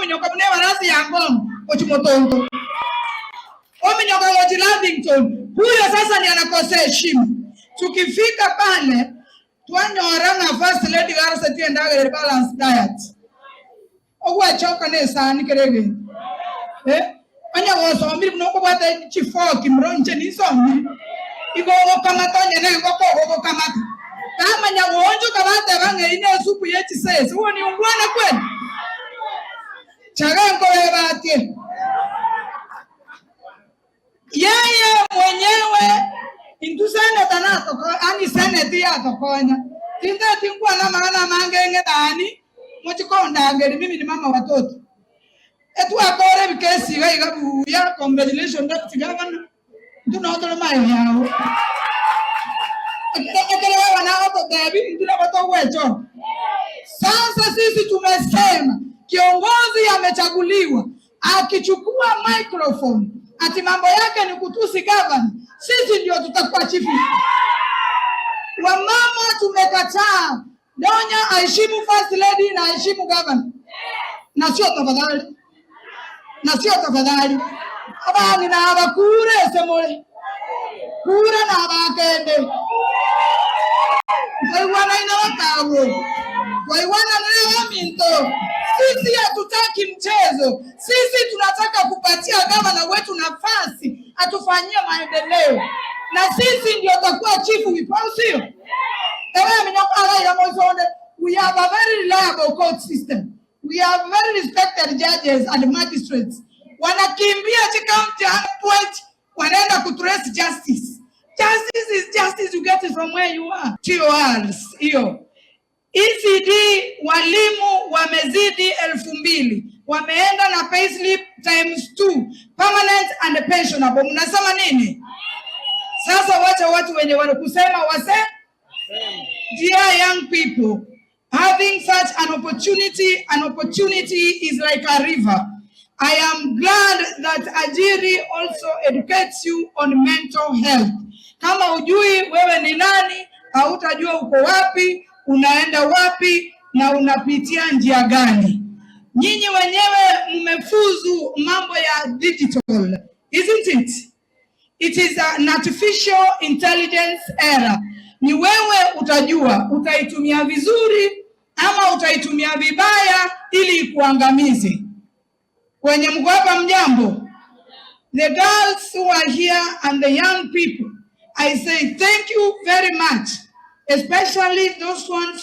minyoka mne warasi ya ngom ochimotongo. Minyoka woji Lavington. Huyo sasa ni anakosa heshima. Tukifika pale tuanyora first lady garasa tienda balance diet. Ogwa choka ne sani kerege. Anya woso mbiri mnoko bata chifoki mronche ni somi. Igo kama tonye ne ngoko kama. Kama nyawonjo kabata bange ine supu yechi sese. Huo ni ungwana kweli. Chagango webati. Yeye mwenyewe indusane tanato ani seneti yatokonya. Tinda tingwa na maana mangenge dani. Mochikonda ngeri mimi ni mama watoto. Etu akore bikesi ga ya congratulations deputy governor. Tunaona mai yao. Ekele wanao David ndio watu wecho. Sasa sisi tumesema kiongozi amechaguliwa akichukua microphone ati mambo yake ni kutusi governor. Sisi ndio tutakuwa chifu. Wamama tumekataa. Donya aheshimu first lady na aheshimu governor. Na sio tafadhali. Na sio tafadhali. Abani na abakure semole. Kura na abakende. Kwa wana ina wakawo. Kwa wana na minto. Sisi hatutaki mchezo. Sisi tunataka kupatia gavana wetu nafasi atufanyie maendeleo. Na sisi ndio tutakuwa chifu wipao sio? We have a very reliable court system. We have very respected judges and magistrates. Wanakimbia county point wanaenda kutrace justice. Justice is justice, you get it from where you are. TORs hiyo. ECD walimu wamezidi 2,000. Wameenda na payslip ×2. Permanent and pensionable. Mnasema nini? Sasa wacha watu wenye wanakusema wase. Dear young people, having such an opportunity is like a river. I am glad that Ajiri also educates you on mental health. Kama hujui wewe ni nani, hautajua uko wapi, unaenda wapi na unapitia njia gani. Nyinyi wenyewe mmefuzu mambo ya digital, isn't it? It is an artificial intelligence era. Ni wewe utajua utaitumia vizuri ama utaitumia vibaya ili ikuangamize. Kwenye mgoba mjambo, the girls who are here and the young people, I say thank you very much, especially those ones who